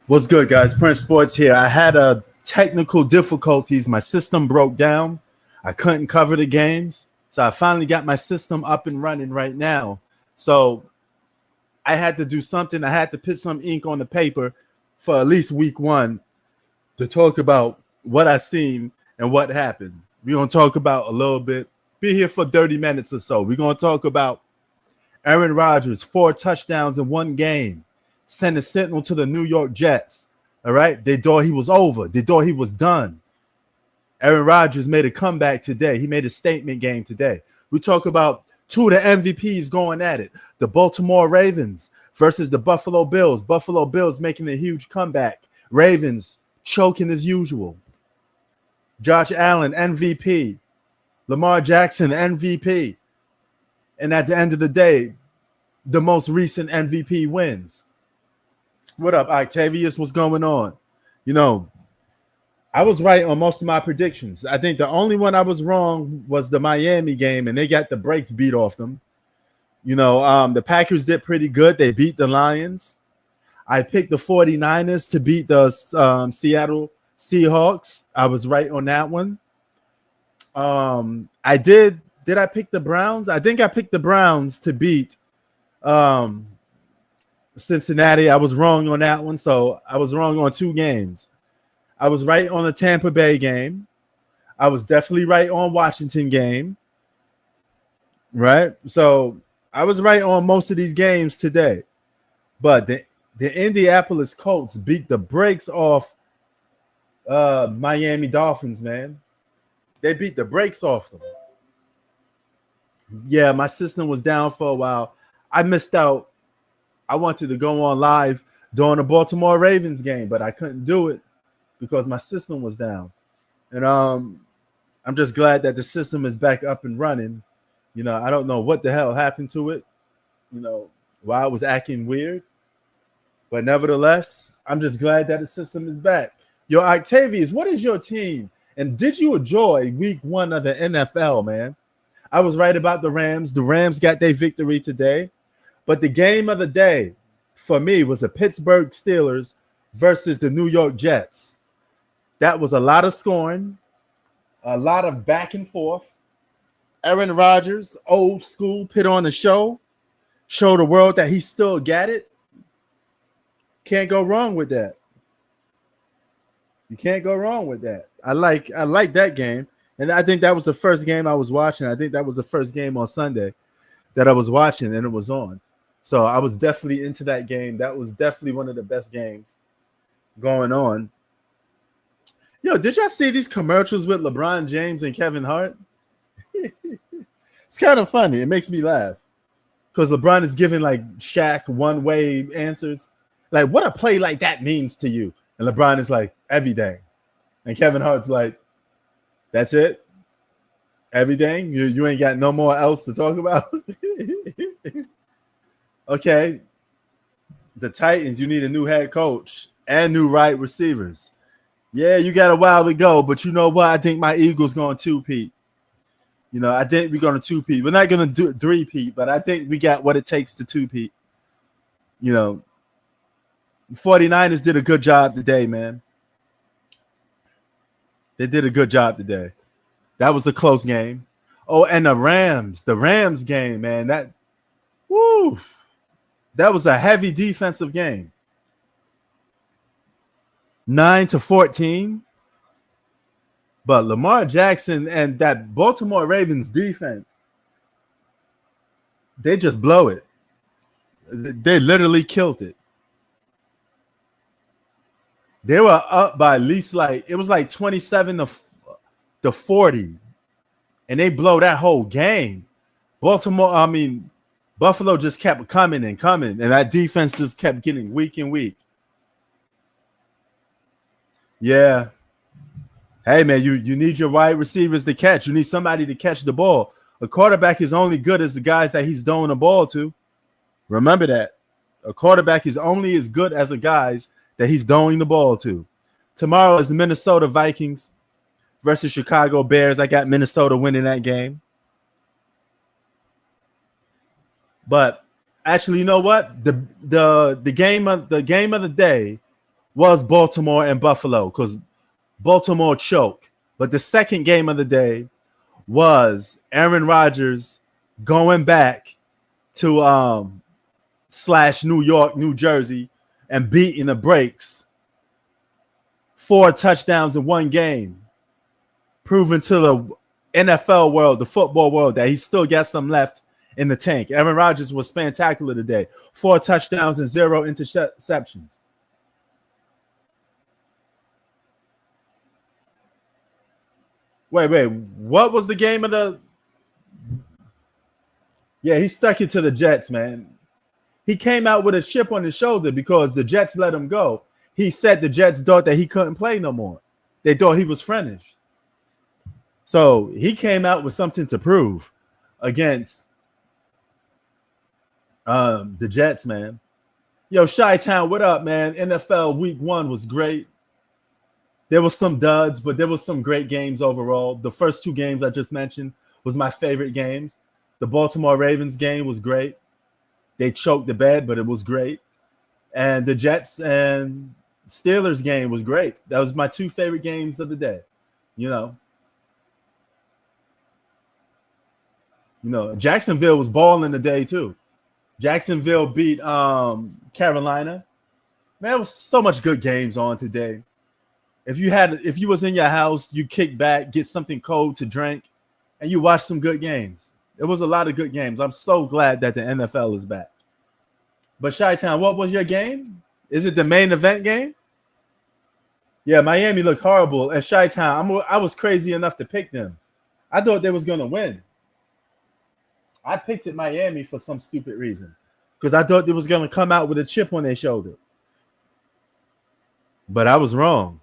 What's good, guys? Prince Sports here. I had technical difficulties. My system broke down. I couldn't cover the games. So I finally got my system up and running right now. So I had to do something. I had to put some ink on the paper for at least week one to talk about what I seen and what happened. We're going to talk about a little bit. Be here for 30 minutes or so. We're going to talk about Aaron Rodgers, 4 touchdowns in one game, sent a signal to the New York Jets. All right. They thought he was over. They thought he was done. Aaron Rodgers made a comeback today. He made a statement game today. We talk about 2 of the MVPs going at it. The Baltimore Ravens versus the Buffalo Bills. Buffalo Bills making a huge comeback. Ravens choking as usual. Josh Allen, MVP. Lamar Jackson, MVP. And at the end of the day, the most recent MVP wins. What up, Octavius? What's going on? You know, I was right on most of my predictions. I think the only one I was wrong was the Miami game, and they got the brakes beat off them. The Packers did pretty good. They beat the Lions. I picked the 49ers to beat the Seattle Seahawks. I was right on that one. I did I pick the Browns? I think I picked the Browns to beat Cincinnati. I was wrong on that one, so I was wrong on 2 games. I was right on the Tampa Bay game. I was definitely right on Washington game. Right? So I was right on most of these games today. But the Indianapolis Colts beat the brakes off Miami Dolphins, man. They beat the brakes off them. Yeah, my system was down for a while. I missed out. I wanted to go on live during the Baltimore Ravens game, but I couldn't do it because my system was down. And I'm just glad that the system is back up and running. I don't know what the hell happened to it, why it was acting weird. But nevertheless, I'm just glad that the system is back. Yo, Octavius, what is your team? And did you enjoy week 1 of the NFL, man? I was right about the Rams. The Rams got their victory today. But the game of the day for me was the Pittsburgh Steelers versus the New York Jets. That was a lot of scoring, a lot of back and forth. Aaron Rodgers, old school, put on the show the world that he still got it. Can't go wrong with that. You can't go wrong with that. I like that game. And I think that was the first game I was watching. I think that was the first game on Sunday that I was watching, and it was on. So I was definitely into that game. That was definitely one of the best games going on. Yo, did y'all see these commercials with LeBron James and Kevin Hart? It's kind of funny. It makes me laugh because LeBron is giving like Shaq one-way answers. Like, what a play like that means to you. And LeBron is like, everything. And Kevin Hart's like, that's it? Everything? You ain't got no more else to talk about? Okay. The Titans, you need a new head coach and new wide receivers. Yeah, you got a while to go, but you know what? I think my Eagles going to 2-peat. I think we're going to 2-peat. We're not going to do 3-peat, but I think we got what it takes to 2-peat. 49ers did a good job today, man. They did a good job today. That was a close game. Oh, and the Rams game, man. That was a heavy defensive game. 9-14. But Lamar Jackson and that Baltimore Ravens defense, they just blow it. They literally killed it. They were up by at least it was like 27-40. And they blow that whole game. Buffalo just kept coming and coming. And that defense just kept getting weak and weak. Yeah. Hey, man, you need your wide receivers to catch. You need somebody to catch the ball. A quarterback is only good as the guys that he's throwing the ball to. Remember that. A quarterback is only as good as the guys that he's throwing the ball to. Tomorrow is the Minnesota Vikings versus Chicago Bears. I got Minnesota winning that game. But actually, you know what? The game of the day was Baltimore and Buffalo because Baltimore choked. But the second game of the day was Aaron Rodgers going back to / New York, New Jersey, and beating the brakes. 4 touchdowns in one game, proving to the NFL world, the football world, that he still got some left in the tank. Aaron Rodgers was spectacular today. 4 touchdowns and 0 interceptions. Wait. What was the game of the... Yeah, he stuck it to the Jets, man. He came out with a chip on his shoulder because the Jets let him go. He said the Jets thought that he couldn't play no more. They thought he was finished. So he came out with something to prove against the Jets, man. Yo, Chi-Town, what up, man? NFL Week 1 was great. There was some duds, but there was some great games overall. The first 2 games I just mentioned was my favorite games. The Baltimore Ravens game was great. They choked the bed, but it was great. And the Jets and Steelers game was great. That was my 2 favorite games of the day. You know, Jacksonville was balling today too. Jacksonville beat Carolina. Man, there was so much good games on today. If you was in your house, you kick back, get something cold to drink, and you watch some good games. It was a lot of good games. I'm so glad that the NFL is back. But Chi-Town, what was your game? Is it the main event game? Yeah, Miami looked horrible. And Chi-Town, I was crazy enough to pick them. I thought they was going to win. I picked it Miami for some stupid reason because I thought they was going to come out with a chip on their shoulder. But I was wrong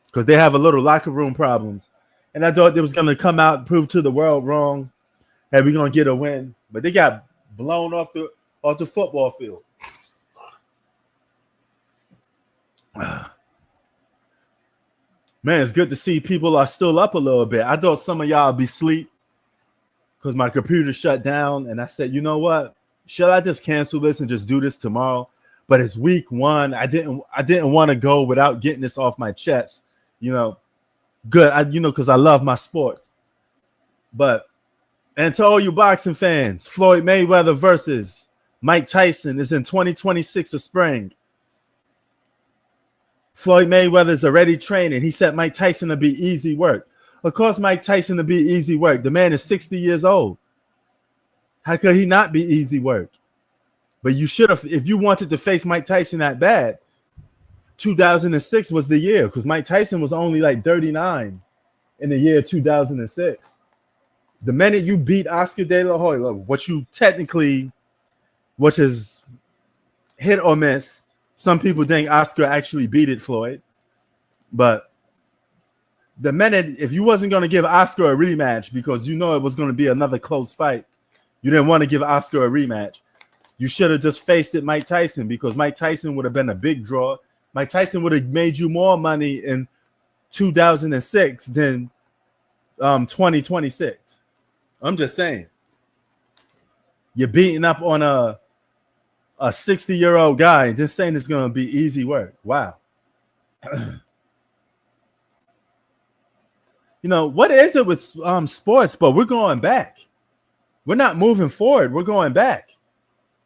because they have a little locker room problems. And I thought they was going to come out and prove to the world wrong. Hey, we're going to get a win. But they got blown off the football field. Man, it's good to see people are still up a little bit. I thought some of y'all would be asleep because my computer shut down. And I said, you know what? Shall I just cancel this and just do this tomorrow? But it's week 1. I didn't want to go without getting this off my chest. Good. Because I love my sports. But, and to all you boxing fans, Floyd Mayweather versus Mike Tyson is in 2026 of spring. Floyd Mayweather is already training. He said Mike Tyson to be easy work. Of course, Mike Tyson to be easy work. The man is 60 years old. How could he not be easy work? But you should have, if you wanted to face Mike Tyson that bad, 2006 was the year because Mike Tyson was only like 39 in the year 2006. The minute you beat Oscar De La Hoya, which is hit or miss. Some people think Oscar actually beat it, Floyd. But the minute, if you wasn't going to give Oscar a rematch because you know it was going to be another close fight, you didn't want to give Oscar a rematch. You should have just faced it Mike Tyson because Mike Tyson would have been a big draw. Mike Tyson would have made you more money in 2006 than 2026. I'm just saying. You're beating up on a 60-year-old guy and just saying it's going to be easy work. Wow. What is it with sports? But we're going back. We're not moving forward. We're going back.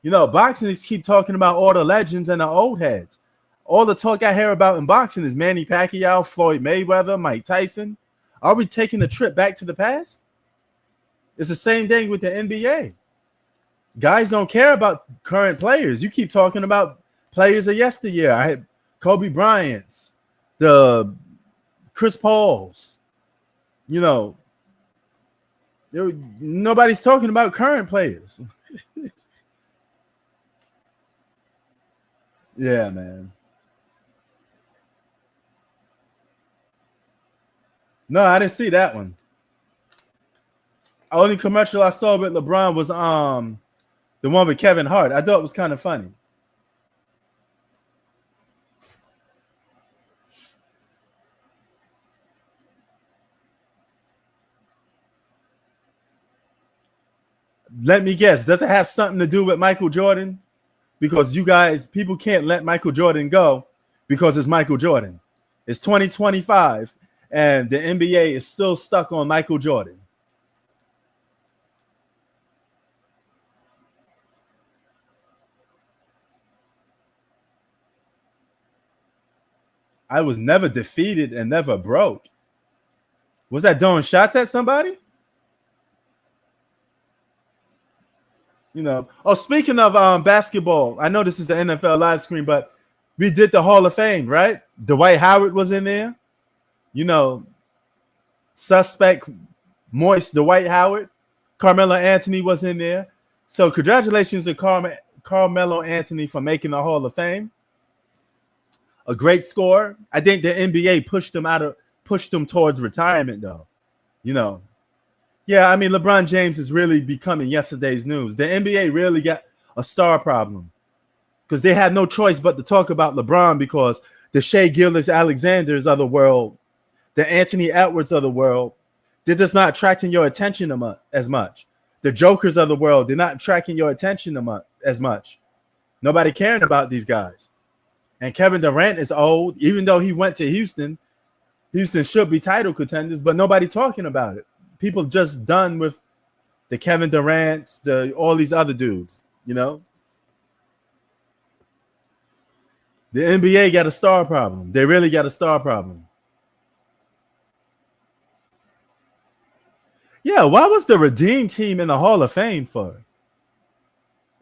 Boxing, they keep talking about all the legends and the old heads. All the talk I hear about in boxing is Manny Pacquiao, Floyd Mayweather, Mike Tyson. Are we taking a trip back to the past? It's the same thing with the NBA. Guys don't care about current players. You keep talking about players of yesteryear. I had Kobe Bryant's, the Chris Paul's. Nobody's talking about current players. Yeah, man. No, I didn't see that one. Only commercial I saw with LeBron was the one with Kevin Hart. I thought it was kind of funny. Let me guess. Does it have something to do with Michael Jordan? Because people can't let Michael Jordan go because it's Michael Jordan. It's 2025, and the NBA is still stuck on Michael Jordan. I was never defeated and never broke. Was that throwing shots at somebody? You know. Oh, speaking of basketball, I know this is the NFL live screen, but we did the Hall of Fame, right? Dwight Howard was in there. You know, suspect moist Dwight Howard. Carmelo Anthony was in there. So congratulations to Carmelo Anthony for making the Hall of Fame. A great scorer. I think the NBA pushed him towards retirement, though. You know. Yeah, I mean, LeBron James is really becoming yesterday's news. The NBA really got a star problem because they had no choice but to talk about LeBron because the Shai Gilgeous-Alexanders of the world, the Anthony Edwards of the world, they're just not attracting your attention as much. The Jokers of the world, they're not attracting your attention as much. Nobody caring about these guys. And Kevin Durant is old. Even though he went to Houston, Houston should be title contenders, but nobody talking about it. People just done with the Kevin Durants, all these other dudes, you know? The NBA got a star problem. They really got a star problem. Yeah, why was the Redeem team in the Hall of Fame for?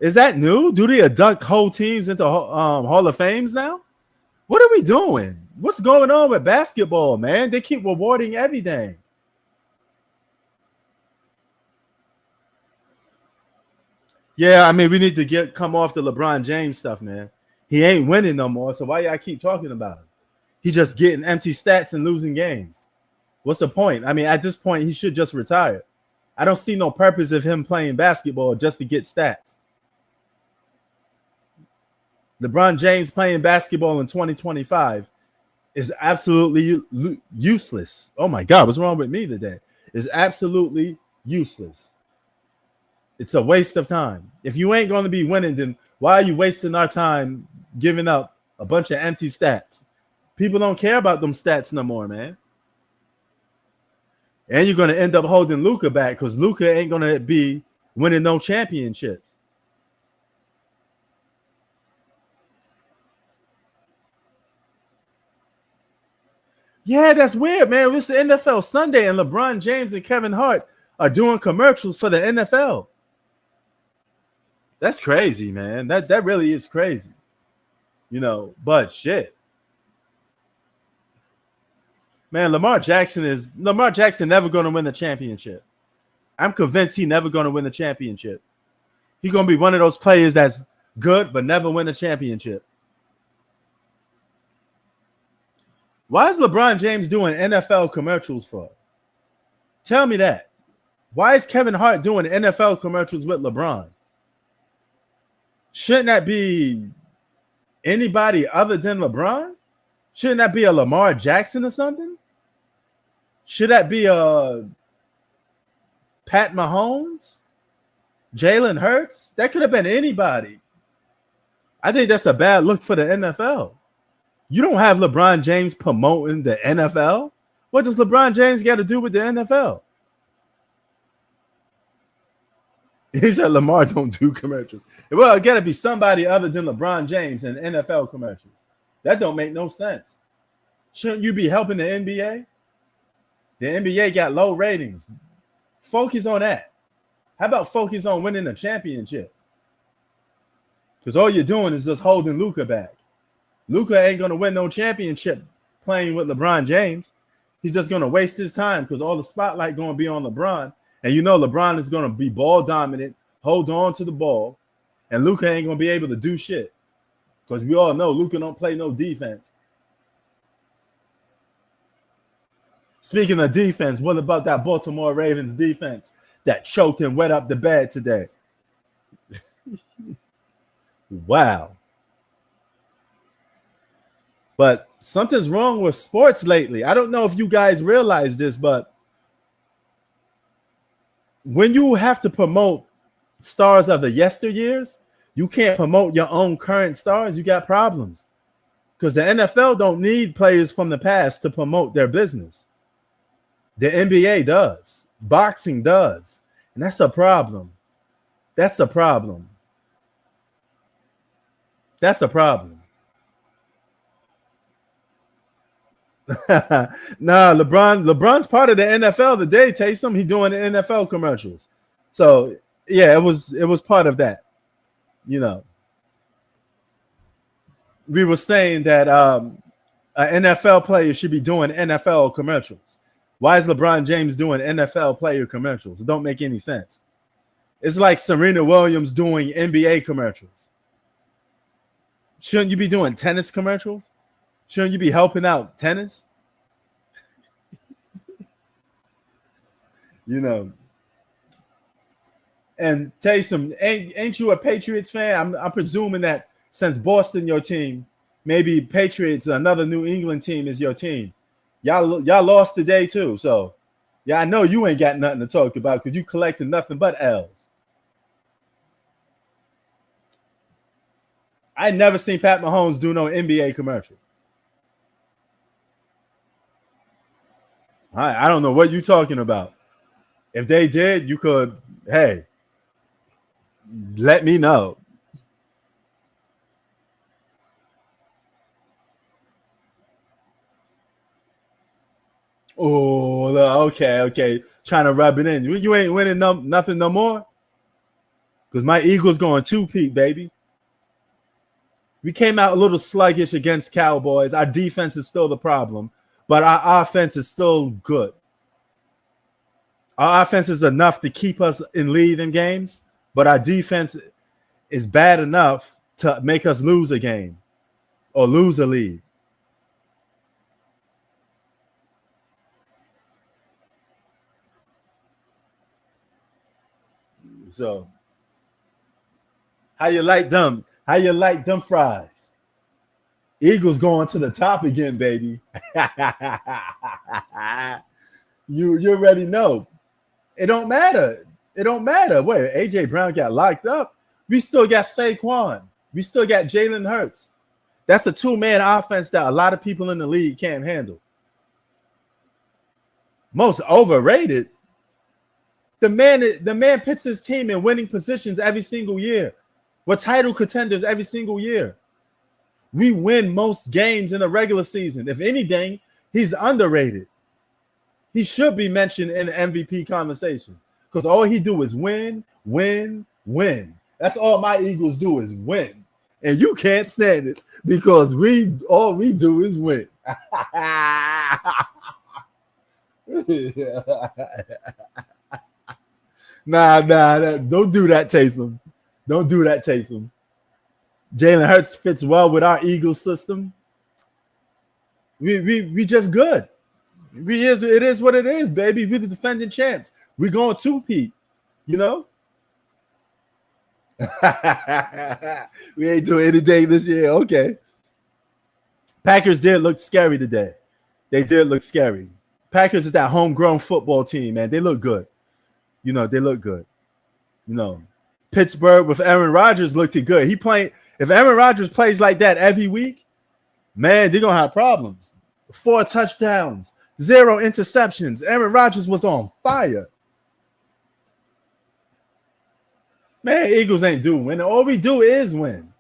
Is that new? Do they induct whole teams into Hall of Fames now? What are we doing? What's going on with basketball, man? They keep rewarding everything. Yeah, I mean, we need to come off the LeBron James stuff, man. He ain't winning no more, so why y'all keep talking about him? He just getting empty stats and losing games. What's the point? I mean, at this point, he should just retire. I don't see no purpose of him playing basketball just to get stats. LeBron James playing basketball in 2025 is absolutely useless. Oh my God, what's wrong with me today? It's absolutely useless. It's a waste of time. If you ain't going to be winning, then why are you wasting our time giving up a bunch of empty stats? People don't care about them stats no more, man. And you're going to end up holding Luka back because Luka ain't going to be winning no championships. Yeah, that's weird, man. It's the NFL Sunday, and LeBron James and Kevin Hart are doing commercials for the NFL. That's crazy, man. That really is crazy. You know, but shit. Man, Lamar Jackson never going to win the championship. I'm convinced he's never going to win the championship. He's going to be one of those players that's good but never win a championship. Why is LeBron James doing NFL commercials for? Tell me that. Why is Kevin Hart doing NFL commercials with LeBron? Shouldn't that be anybody other than LeBron? Shouldn't that be a Lamar Jackson or something? Should that be a Pat Mahomes? Jalen Hurts? That could have been anybody. I think that's a bad look for the NFL. You don't have LeBron James promoting the NFL. What does LeBron James got to do with the NFL? He said Lamar don't do commercials. Well, it got to be somebody other than LeBron James in NFL commercials. That don't make no sense. Shouldn't you be helping the NBA? The NBA got low ratings. Focus on that. How about focus on winning a championship? Because all you're doing is just holding Luka back. Luka ain't going to win no championship playing with LeBron James. He's just going to waste his time because all the spotlight going to be on LeBron. And you know LeBron is going to be ball dominant, hold on to the ball, and Luka ain't going to be able to do shit. Because we all know Luka don't play no defense. Speaking of defense, what about that Baltimore Ravens defense that choked and wet up the bed today? Wow. But something's wrong with sports lately. I don't know if you guys realize this, but when you have to promote stars of the yesteryears, you can't promote your own current stars. You got problems. Because the NFL don't need players from the past to promote their business. The NBA does. Boxing does. And that's a problem. That's a problem. That's a problem. Nah, LeBron's part of the NFL today. Taysom, he doing the NFL commercials. So yeah, it was part of that. You know, we were saying that an NFL player should be doing NFL commercials. Why is LeBron James doing NFL player commercials? It don't make any sense. It's like Serena Williams doing NBA commercials. Shouldn't you be doing tennis commercials? Shouldn't you be helping out tennis? You know. And Taysom, ain't you a Patriots fan? I'm presuming that since Boston your team, maybe Patriots, another New England team is your team. Y'all lost today too. So yeah, I know you ain't got nothing to talk about because you collected nothing but L's. I never seen Pat Mahomes do no NBA commercial. I don't know what you're talking about. If they did, you could, hey, let me know. Oh, okay. Trying to rub it in. You ain't winning nothing no more? Because my Eagles going 2-peat, baby. We came out a little sluggish against Cowboys. Our defense is still the problem, but our offense is still good. Our offense is enough to keep us in lead in games, but our defense is bad enough to make us lose a game or lose a lead. So, how you like them? How you like them fries? Eagles going to the top again, baby. You already know. It don't matter. It don't matter. Wait, AJ Brown got locked up. We still got Saquon. We still got Jalen Hurts. That's a two-man offense that a lot of people in the league can't handle. Most overrated. The man puts his team in winning positions every single year. We're title contenders every single year. We win most games in the regular season. If anything, he's underrated. He should be mentioned in the MVP conversation because all he do is win. That's all my Eagles do is win. And you can't stand it because all we do is win. Nah, don't do that, Taysom. Don't do that, Taysom. Jalen Hurts fits well with our Eagles system. We just good. It is what it is, baby. We're the defending champs. We're going 2-peat, you know? We ain't doing anything this year. Okay. Packers did look scary today. They did look scary. Packers is that homegrown football team, man. They look good. You know, they look good. You know, Pittsburgh with Aaron Rodgers looked good. If Aaron Rodgers plays like that every week, man, they're going to have problems. 4 touchdowns, 0 interceptions. Aaron Rodgers was on fire. Man, Eagles ain't do win. All we do is win.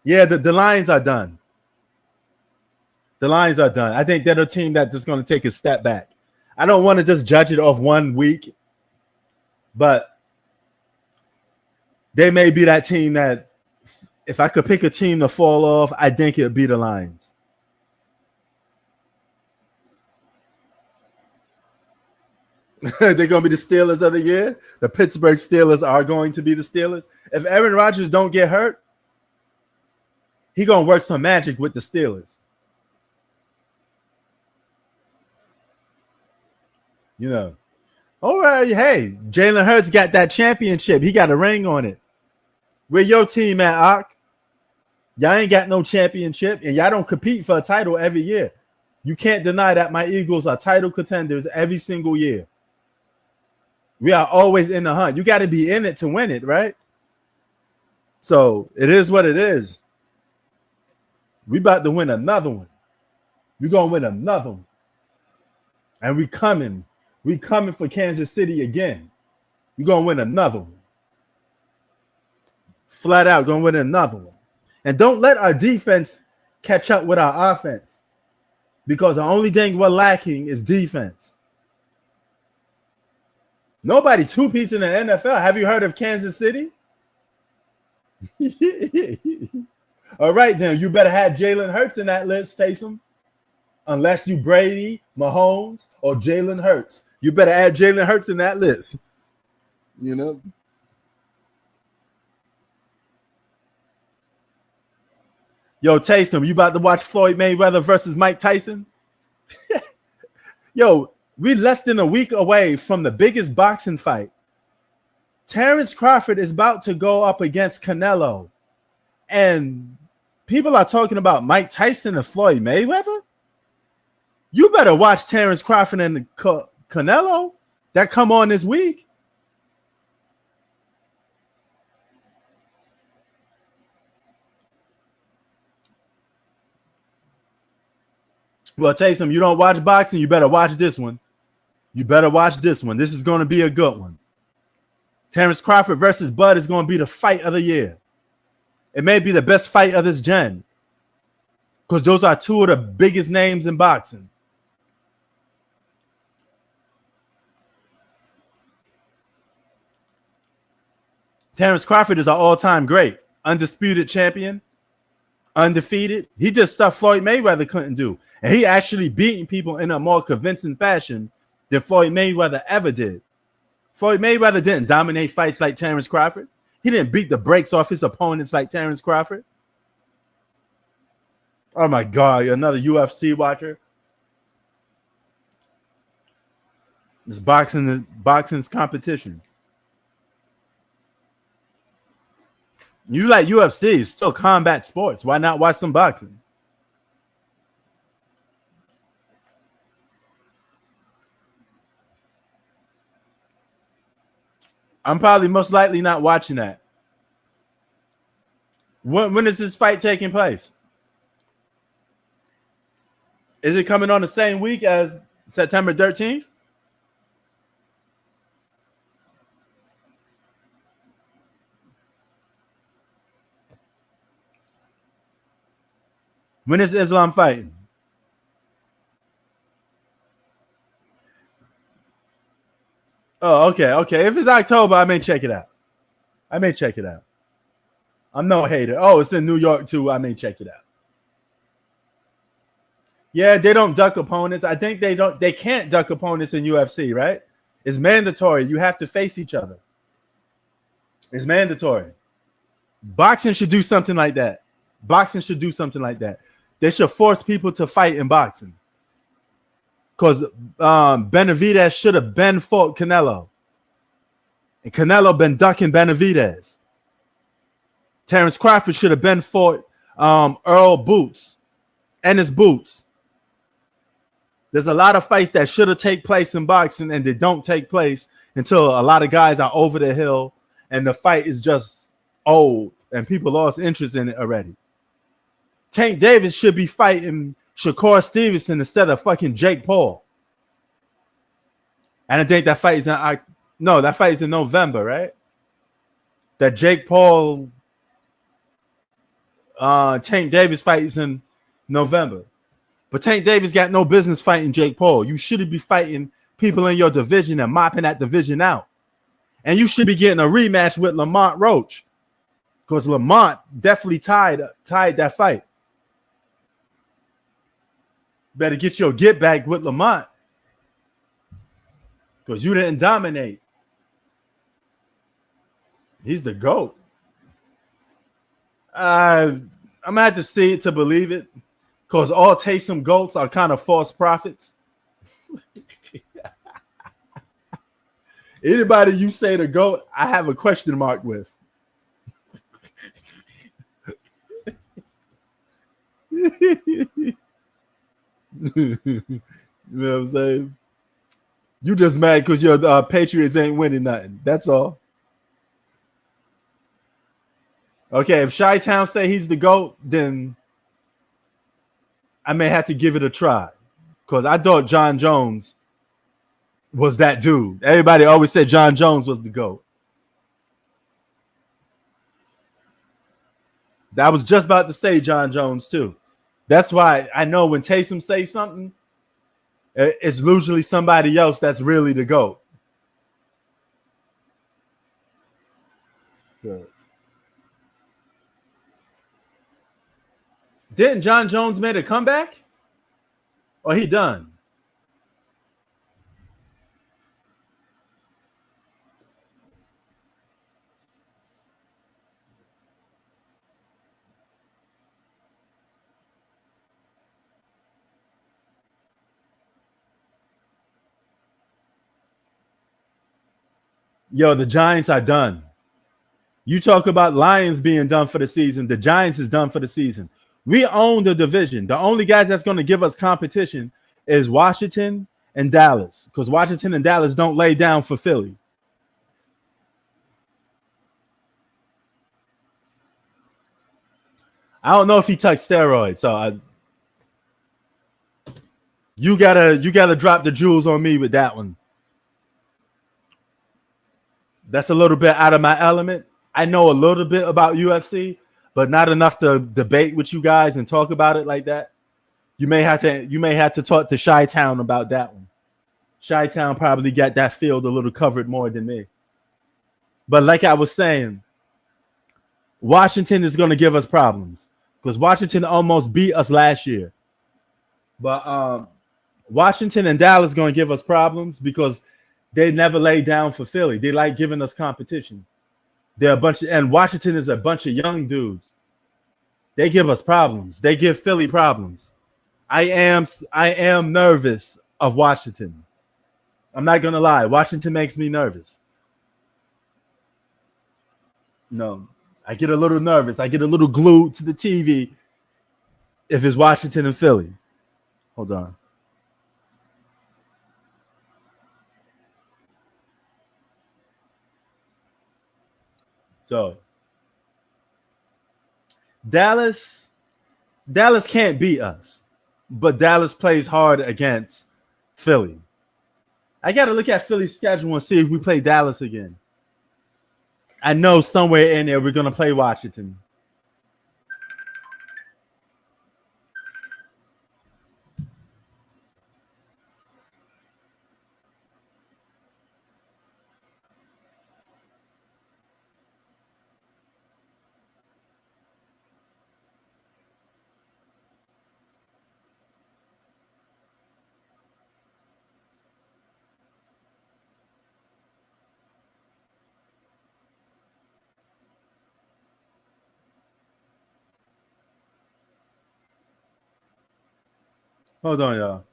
Yeah, the Lions are done. The Lions are done. I think they're a team that's just going to take a step back. I don't want to just judge it off 1 week, but they may be that team that if I could pick a team to fall off, I think it would be the Lions. They're going to be the Steelers of the year. The Pittsburgh Steelers are going to be the Steelers. If Aaron Rodgers don't get hurt, he's going to work some magic with the Steelers. You know. All right, hey, Jalen Hurts got that championship. He got a ring on it. Where your team at, Ock? Y'all ain't got no championship, and y'all don't compete for a title every year. You can't deny that my Eagles are title contenders every single year. We are always in the hunt. You got to be in it to win it, right? So it is what it is. We about to win another one. We're gonna win another one. And we coming. We coming for Kansas City again. We're gonna win another one. Flat out gonna win another one. And don't let our defense catch up with our offense. Because the only thing we're lacking is defense. Nobody two-piece in the NFL. Have you heard of Kansas City? All right, then. You better have Jalen Hurts in that list, Taysom. Unless you Brady, Mahomes, or Jalen Hurts. You better add Jalen Hurts in that list. You know? Yo, Taysom, you about to watch Floyd Mayweather versus Mike Tyson? Yo, we less than a week away from the biggest boxing fight. Terrence Crawford is about to go up against Canelo. And people are talking about Mike Tyson and Floyd Mayweather? You better watch Terrence Crawford and Canelo that come on this week. Well, Taysom, you don't watch boxing, you better watch this one. You better watch this one. This is going to be a good one. Terrence Crawford versus Bud is going to be the fight of the year. It may be the best fight of this gen. Because those are two of the biggest names in boxing. Terrence Crawford is an all-time great. Undisputed champion. Undefeated. He did stuff Floyd Mayweather couldn't do. And he actually beating people in a more convincing fashion than Floyd Mayweather ever did. Floyd Mayweather didn't dominate fights like Terrence Crawford. He didn't beat the brakes off his opponents like Terrence Crawford. Oh my God, another UFC watcher. It's boxing's competition. You like UFC, it's still combat sports. Why not watch some boxing? I'm probably most likely not watching that. When is this fight taking place? Is it coming on the same week as September 13th? When is Islam fighting? Oh, okay. If it's October, I may check it out. I'm no hater. Oh, it's in New York too. I may check it out. Yeah, they don't duck opponents. I think they can't duck opponents in UFC, right? It's mandatory. You have to face each other. It's mandatory. Boxing should do something like that. They should force people to fight in boxing. Because Benavidez should have been fought Canelo. And Canelo been ducking Benavidez. Terrence Crawford should have been fought Earl Boots. Ennis Boots. There's a lot of fights that should have taken place in boxing and they don't take place until a lot of guys are over the hill and the fight is just old and people lost interest in it already. Tank Davis should be fighting Shakur Stevenson instead of fucking Jake Paul. And I think that fight is in November, right? That Jake Paul Tank Davis fight is in November. But Tank Davis got no business fighting Jake Paul. You shouldn't be fighting people in your division and mopping that division out. And you should be getting a rematch with Lamont Roach. Because Lamont definitely tied that fight. Better get your get back with Lamont. Because you didn't dominate. He's the GOAT. I'm going to have to see it to believe it. Because all Taysom GOATs are kind of false prophets. Anybody you say the GOAT, I have a question mark with. You know what I'm saying? You just mad because your Patriots ain't winning nothing. That's all. Okay, if Chi-Town say he's the GOAT, then I may have to give it a try because I thought John Jones was that dude. Everybody always said John Jones was the GOAT. I was just about to say John Jones too. That's why I know when Taysom says something, it's usually somebody else that's really the GOAT. So. Didn't John Jones made a comeback? Or he done? Yo, the Giants are done. You talk about Lions being done for the season. The Giants is done for the season. We own the division. The only guys that's going to give us competition is Washington and Dallas, because Washington and Dallas don't lay down for Philly. I don't know if he took steroids, so you gotta drop the jewels on me with that one. That's a little bit out of my element. I know a little bit about UFC, but not enough to debate with you guys and talk about it like that. You may have to talk to Chi-Town about that one. Chi-Town probably got that field a little covered more than me. But like I was saying, Washington is going to give us problems because Washington almost beat us last year. But Washington and Dallas going to give us problems because they never lay down for Philly. They like giving us competition. They're a bunch of, and Washington is a bunch of young dudes. They give us problems. They give Philly problems. I am nervous of Washington. I'm not gonna lie. Washington makes me nervous. No, I get a little nervous. I get a little glued to the TV if it's Washington and Philly. Hold on. So Dallas can't beat us, but Dallas plays hard against Philly. I got to look at Philly's schedule and see if we play Dallas again. I know somewhere in there we're going to play Washington. Hold on, y'all.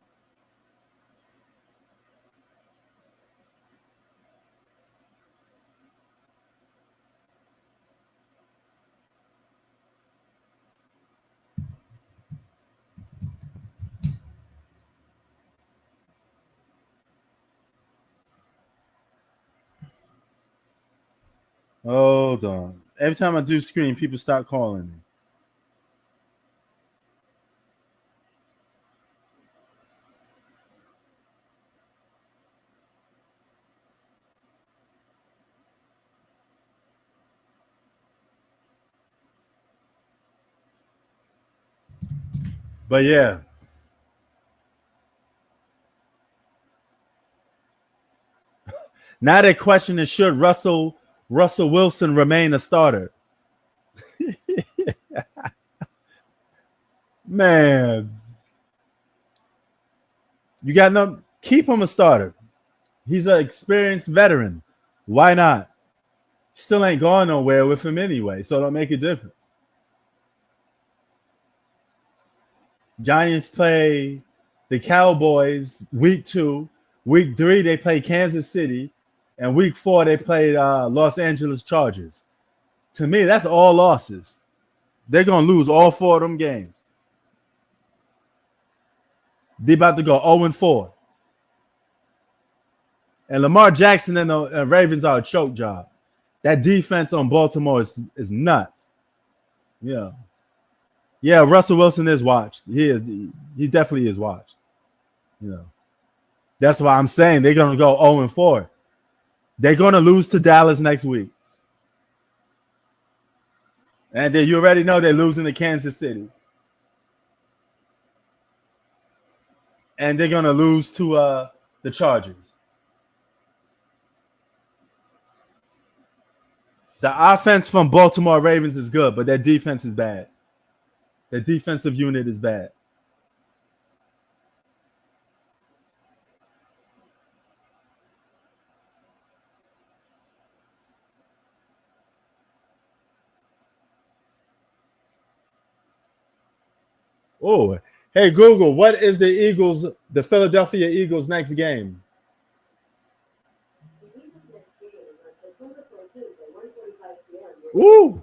Hold on. Every time I do screen, people start calling me. But yeah. Now the question is, should Russell Wilson remain a starter? Man. You got no keep him a starter. He's an experienced veteran. Why not? Still ain't going nowhere with him anyway, so it'll make a difference. Giants play the Cowboys week 2. Week 3, they play Kansas City. And week 4, they played Los Angeles Chargers. To me, that's all losses. They're going to lose all 4 of them games. They're about to go 0-4. And Lamar Jackson and the Ravens are a choke job. That defense on Baltimore is nuts. Yeah. Yeah, Russell Wilson is watched. He is. He definitely is watched. You know, that's why I'm saying they're gonna go 0-4. They're gonna lose to Dallas next week, and then you already know they're losing to Kansas City, and they're gonna lose to the Chargers. The offense from Baltimore Ravens is good, but their defense is bad. Their defensive unit is bad. Oh, hey Google, what is the Philadelphia Eagles next game? Ooh,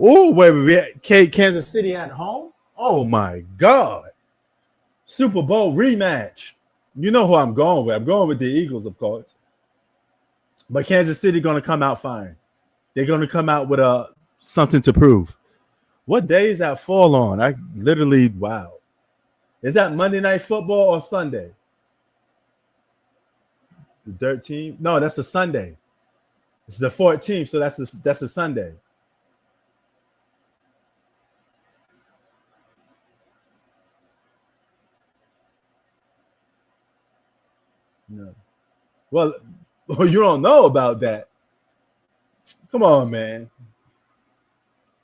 ooh, Kansas City at home? Oh my God. Super Bowl rematch. You know who I'm going with. I'm going with the Eagles, of course. But Kansas City going to come out fine. They're going to come out with something to prove. What day is that fall on? I literally, wow. Is that Monday Night Football or Sunday? The 13th? No, that's a Sunday. It's the 14th, so that's a Sunday. No. Well, you don't know about that. Come on, man.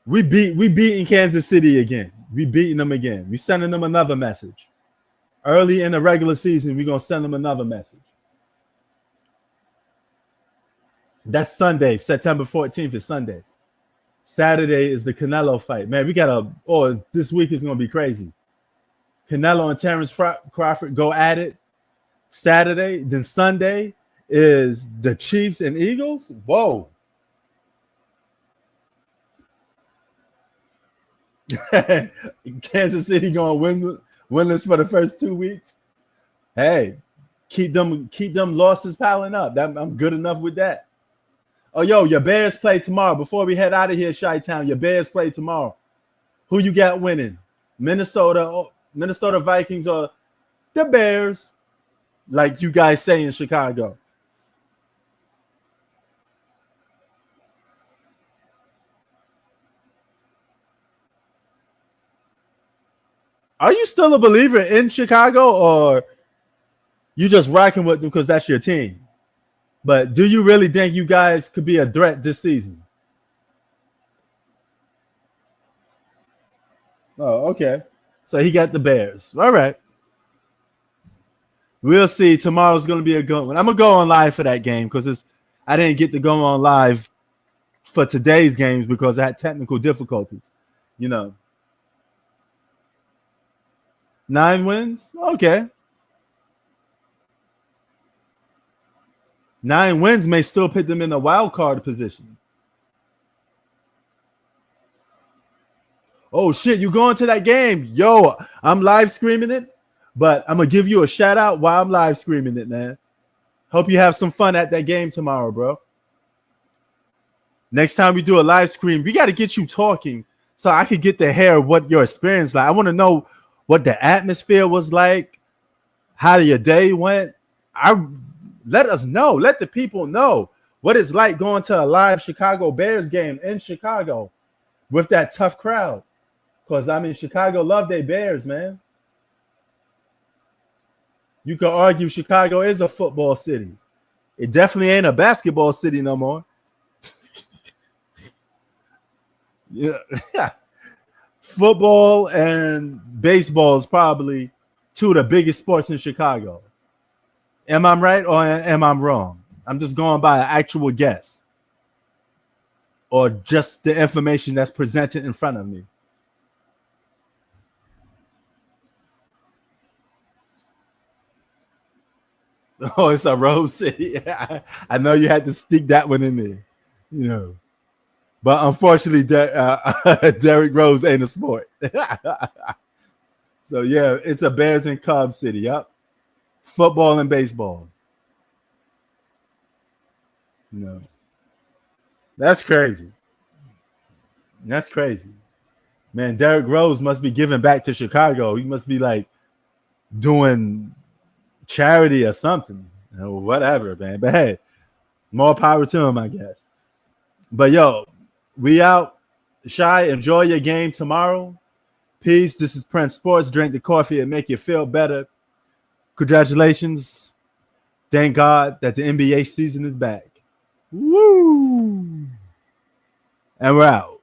We beating Kansas City again. We beating them again. We sending them another message. Early in the regular season, we're gonna send them another message. That's Sunday, September 14th is Sunday. Saturday is the Canelo fight. Man, this week is gonna be crazy. Canelo and Terrence Crawford go at it Saturday. Then Sunday is the Chiefs and Eagles. Whoa. Kansas City going winless for the first 2 weeks. Hey, keep them losses piling up. I'm good enough with that. Oh, yo, your Bears play tomorrow. Before we head out of here, Chi-Town, your Bears play tomorrow. Who you got winning? Minnesota Vikings or the Bears? Like you guys say in Chicago. Are you still a believer in Chicago, or you just rocking with them because that's your team? But do you really think you guys could be a threat this season? Oh, okay. So he got the Bears. All right. We'll see. Tomorrow's going to be a good one. I'm going to go on live for that game because I didn't get to go on live for today's games because I had technical difficulties. 9 wins? Okay. 9 wins may still put them in the wild card position. Oh, shit. You going to that game? Yo, I'm live streaming it, but I'm going to give you a shout out while I'm live streaming it, man. Hope you have some fun at that game tomorrow, bro. Next time we do a live stream, we got to get you talking so I could get to hear what your experience like. I want to know what the atmosphere was like, how your day went. Let us know. Let the people know what it's like going to a live Chicago Bears game in Chicago with that tough crowd. Because, Chicago love their Bears, man. You could argue Chicago is a football city. It definitely ain't a basketball city no more. Yeah. Football and baseball is probably two of the biggest sports in Chicago. Am I right or am I wrong? I'm just going by an actual guess or just the information that's presented in front of me. Oh, it's a Rose City. I know you had to stick that one in there, But unfortunately, Derrick Rose ain't a sport. So, yeah, it's a Bears and Cubs city. Yep. Football and baseball. That's crazy. That's crazy. Man, Derrick Rose must be giving back to Chicago. He must be like doing charity or something. Whatever, man. But hey, more power to him, I guess. But yo, we out. Shy, enjoy your game tomorrow. Peace. This is Prince Sports. Drink the coffee and make you feel better. Congratulations. Thank God that the NBA season is back. Woo! And we're out.